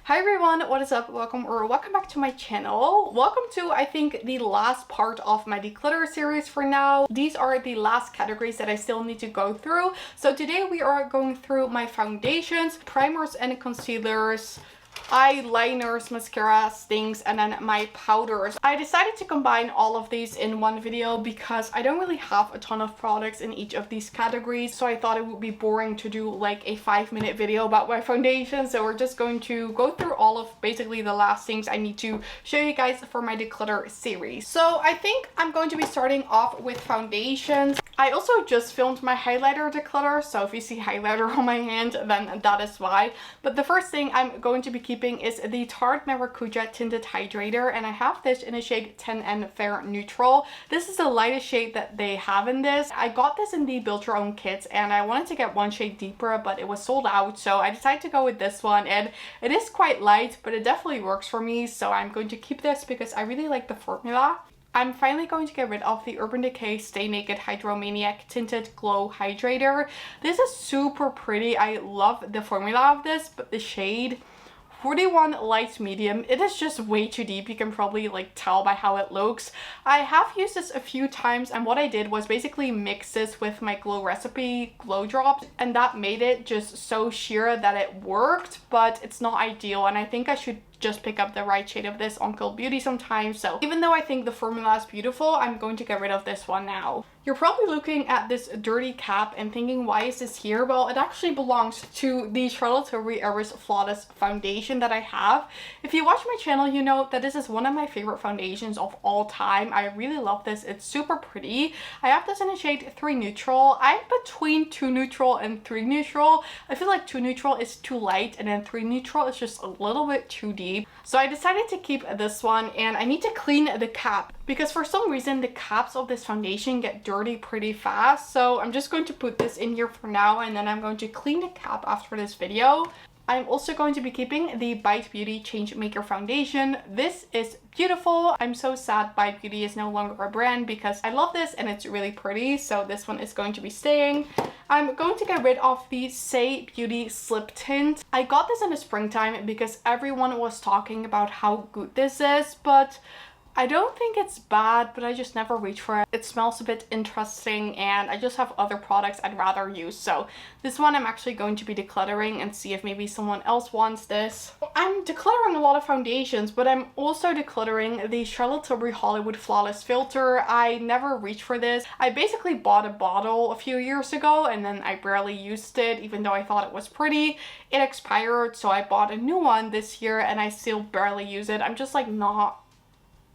Hi everyone, what is up? Welcome back to my channel. Welcome to, I think, the last part of my declutter series for now. These are the last categories that I still need to go through. So today we are going through my foundations, primers and concealers, eyeliners, mascaras, things, and then my powders. I decided to combine all of these in one video because I don't really have a ton of products in each of these categories, so I thought it would be boring to do like a 5-minute video about my foundation. So we're just going to go through all of basically the last things I need to show you guys for my declutter series. So I think I'm going to be starting off with foundations. I also just filmed my highlighter declutter, so if you see highlighter on my hand, then that is why. But the first thing I'm going to be keeping is the Tarte Maracuja Tinted Hydrator, and I have this in a shade 10N Fair Neutral. This is the lightest shade that they have in this. I got this in the Build Your Own kits, and I wanted to get one shade deeper, but it was sold out, so I decided to go with this one, and it is quite light, but it definitely works for me, so I'm going to keep this because I really like the formula. I'm finally going to get rid of the Urban Decay Stay Naked Hydromaniac Tinted Glow Hydrator. This is super pretty. I love the formula of this, but the shade 41 light medium, it is just way too deep. You can probably like tell by how it looks. I have used this a few times, and what I did was basically mix this with my Glow Recipe Glow Drops, and that made it just so sheer that it worked, but it's not ideal, and I think I should just pick up the right shade of this on Cult Beauty sometime. So even though I think the formula is beautiful, I'm going to get rid of this one now. You're probably looking at this dirty cap and thinking, why is this here? Well, it actually belongs to the Charlotte Tilbury Eris Flawless foundation that I have. If you watch my channel, you know that this is one of my favorite foundations of all time. I really love this. It's super pretty. I have this in a shade 3 Neutral. I'm between 2 Neutral and 3 Neutral. I feel like 2 Neutral is too light, and then 3 Neutral is just a little bit too deep. So I decided to keep this one, and I need to clean the cap because for some reason the caps of this foundation get dirty pretty fast. So I'm just going to put this in here for now, and then I'm going to clean the cap after this video. I'm also going to be keeping the Bite Beauty Change Maker foundation. This is beautiful. I'm so sad Bite Beauty is no longer a brand because I love this and it's really pretty. So this one is going to be staying. I'm going to get rid of the Say Beauty Slip Tint. I got this in the springtime because everyone was talking about how good this is, but I don't think it's bad, but I just never reach for it. It smells a bit interesting, and I just have other products I'd rather use. So this one I'm actually going to be decluttering and see if maybe someone else wants this. I'm decluttering a lot of foundations, but I'm also decluttering the Charlotte Tilbury Hollywood Flawless Filter. I never reach for this. I basically bought a bottle a few years ago, and then I barely used it, even though I thought it was pretty. It expired, so I bought a new one this year, and I still barely use it. I'm just like not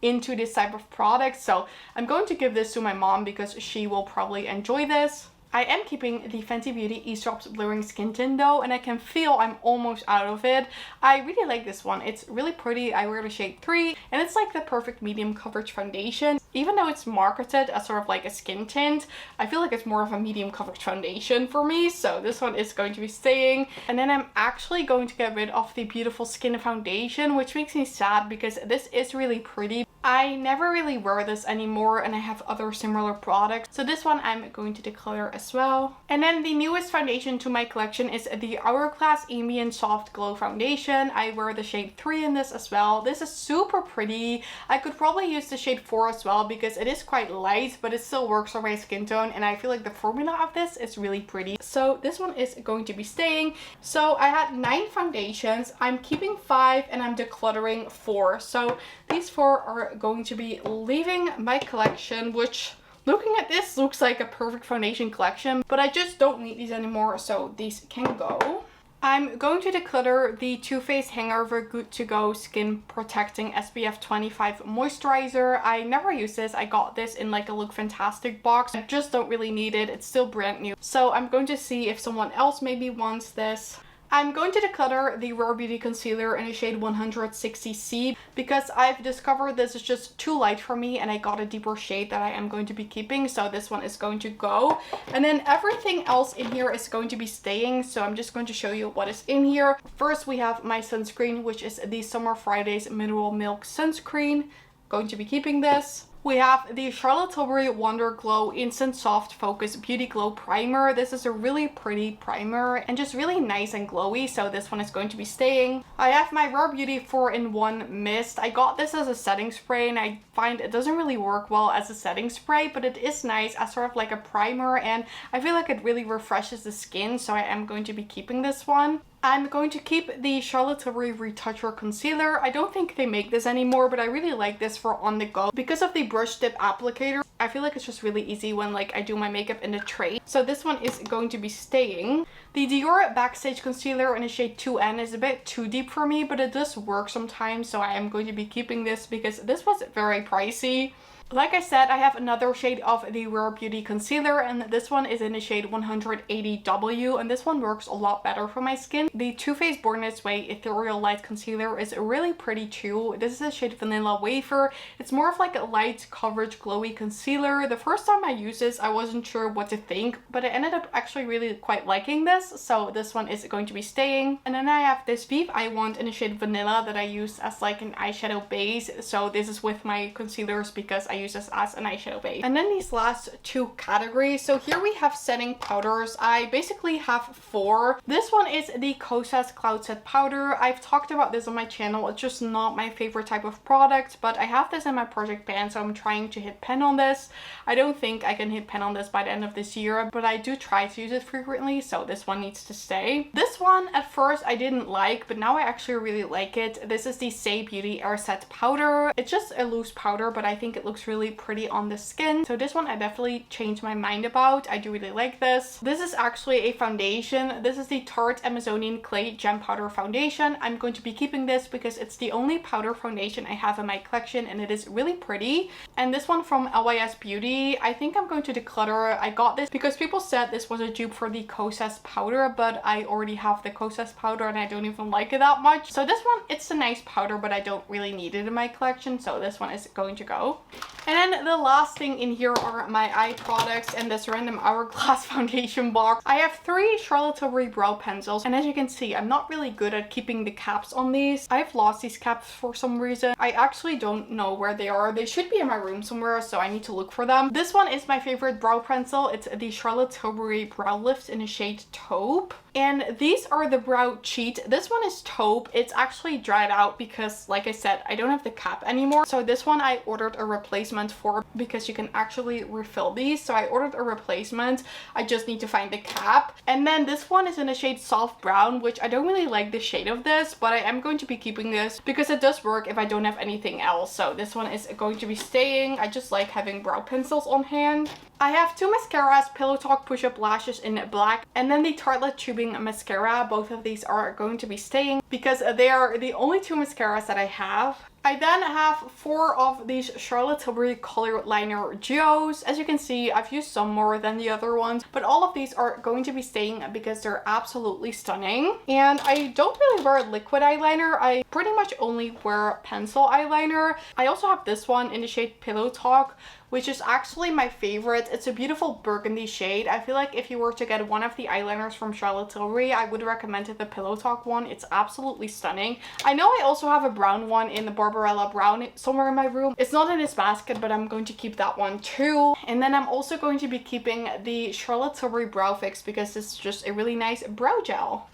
into this type of product, so I'm going to give this to my mom because she will probably enjoy this. I am keeping the Fenty Beauty Ease Drops Blurring Skin Tint though, and I can feel I'm almost out of it. I really like this one. It's really pretty. I wear the shade 3, and it's like the perfect medium coverage foundation. Even though it's marketed as sort of like a skin tint, I feel like it's more of a medium coverage foundation for me, so this one is going to be staying. And then I'm actually going to get rid of the Beautiful Skin foundation, which makes me sad because this is really pretty. I never really wear this anymore, and I have other similar products, so this one I'm going to declutter as well. And then the newest foundation to my collection is the Hourglass Ambient Soft Glow foundation. I wear the shade 3 in this as well. This is super pretty. I could probably use the shade 4 as well because it is quite light, but it still works for my skin tone, and I feel like the formula of this is really pretty. So this one is going to be staying. So I had 9 foundations. I'm keeping 5 and I'm decluttering 4. So these 4 are going to be leaving my collection, which, looking at this, looks like a perfect foundation collection, but I just don't need these anymore, so these can go. I'm going to declutter the Too Faced Hangover Good To Go Skin Protecting SPF 25 Moisturizer. I never use this. I got this in like a Look Fantastic box. I just don't really need it. It's still brand new. So I'm going to see if someone else maybe wants this. I'm going to declutter the Rare Beauty Concealer in the shade 160C because I've discovered this is just too light for me, and I got a deeper shade that I am going to be keeping, so this one is going to go. And then everything else in here is going to be staying, so I'm just going to show you what is in here. First, we have my sunscreen, which is the Summer Fridays Mineral Milk Sunscreen. Going to be keeping this. We have the Charlotte Tilbury Wonder Glow Instant Soft Focus Beauty Glow Primer. This is a really pretty primer and just really nice and glowy, so this one is going to be staying. I have my Rare Beauty 4-in-1 Mist. I got this as a setting spray and I find it doesn't really work well as a setting spray, but it is nice as sort of like a primer, and I feel like it really refreshes the skin, so I am going to be keeping this one. I'm going to keep the Charlotte Tilbury Retoucher Concealer. I don't think they make this anymore, but I really like this for on the go because of the brush tip applicator. I feel like it's just really easy when like I do my makeup in the tray. So this one is going to be staying. The Dior Backstage Concealer in the shade 2N is a bit too deep for me, but it does work sometimes, so I am going to be keeping this because this was very pricey. Like I said, I have another shade of the Rare Beauty concealer, and this one is in the shade 180W, and this one works a lot better for my skin. The Too Faced Born This Way Ethereal Light Concealer is really pretty too. This is a shade Vanilla Wafer. It's more of like a light coverage glowy concealer. The first time I used this, I wasn't sure what to think, but I ended up actually really quite liking this, so this one is going to be staying. And then I have this Vive I Want in the shade Vanilla that I use as like an eyeshadow base, so this is with my concealers because I use this as an eyeshadow base. And then these last two categories. So here we have setting powders. I basically have 4. This one is the Kosas Cloud Set Powder. I've talked about this on my channel. It's just not my favorite type of product, but I have this in my project pan, so I'm trying to hit pen on this. I don't think I can hit pen on this by the end of this year, but I do try to use it frequently, so this one needs to stay. This one at first I didn't like, but now I actually really like it. This is the Say Beauty Air Set Powder. It's just a loose powder, but I think it looks really pretty on the skin. So this one I definitely changed my mind about. I do really like this. This is actually a foundation. This is the Tarte Amazonian Clay Gem Powder Foundation. I'm going to be keeping this because it's the only powder foundation I have in my collection and it is really pretty. And this one from LYS Beauty, I think I'm going to declutter. I got this because people said this was a dupe for the Kosas powder, but I already have the Kosas powder and I don't even like it that much. So this one, it's a nice powder, but I don't really need it in my collection, so this one is going to go. And then the last thing in here are my eye products and this random hourglass foundation box. I have 3 Charlotte Tilbury brow pencils, and as you can see, I'm not really good at keeping the caps on these. I've lost these caps for some reason. I actually don't know where they are. They should be in my room somewhere, so I need to look for them. This one is my favorite brow pencil. It's the Charlotte Tilbury Brow Lift in the shade Taupe. And these are the Brow Cheat. This one is taupe. It's actually dried out because, like I said, I don't have the cap anymore. So this one I ordered a replacement for because you can actually refill these. So I ordered a replacement. I just need to find the cap. And then this one is in the shade Soft Brown, which I don't really like the shade of this, but I am going to be keeping this because it does work if I don't have anything else. So this one is going to be staying. I just like having brow pencils on hand. I have 2 mascaras, Pillow Talk Push Up Lashes in black, and then the Tartelette Tubing Mascara. Both of these are going to be staying because they are the only 2 mascaras that I have. I then have 4 of these Charlotte Tilbury Color Liner Geos. As you can see, I've used some more than the other ones, but all of these are going to be staying because they're absolutely stunning. And I don't really wear liquid eyeliner. I pretty much only wear pencil eyeliner. I also have this one in the shade Pillow Talk, which is actually my favorite. It's a beautiful burgundy shade. I feel like if you were to get one of the eyeliners from Charlotte Tilbury, I would recommend the Pillow Talk one. It's absolutely stunning. I know I also have a brown one in the Barbarella Brown somewhere in my room. It's not in this basket, but I'm going to keep that one too. And then I'm also going to be keeping the Charlotte Tilbury Brow Fix because it's just a really nice brow gel.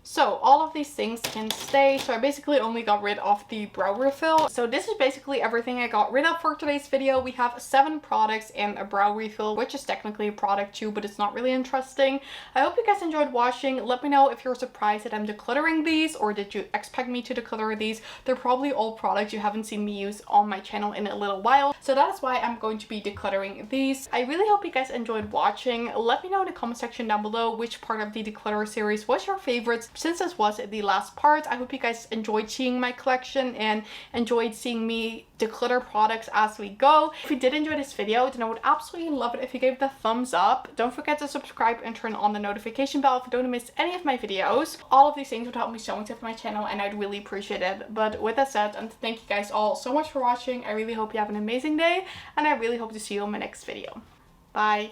So all of these things can stay. So I basically only got rid of the brow refill. So this is basically everything I got rid of for today's video. We have 7 products and a brow refill, which is technically a product too, but it's not really interesting. I hope you guys enjoyed watching. Let me know if you're surprised that I'm decluttering these, or did you expect me to declutter these? They're probably all products you haven't seen me use on my channel in a little while. So that's why I'm going to be decluttering these. I really hope you guys enjoyed watching. Let me know in the comment section down below which part of the declutter series was your favorite. Since this was the last part, I hope you guys enjoyed seeing my collection and enjoyed seeing me declutter products as we go. If you did enjoy this video, then I would absolutely love it if you gave the thumbs up. Don't forget to subscribe and turn on the notification bell if you don't miss any of my videos. All of these things would help me so much with my channel and I'd really appreciate it. But with that said, and thank you guys all so much for watching. I really hope you have an amazing day and I really hope to see you in my next video. Bye.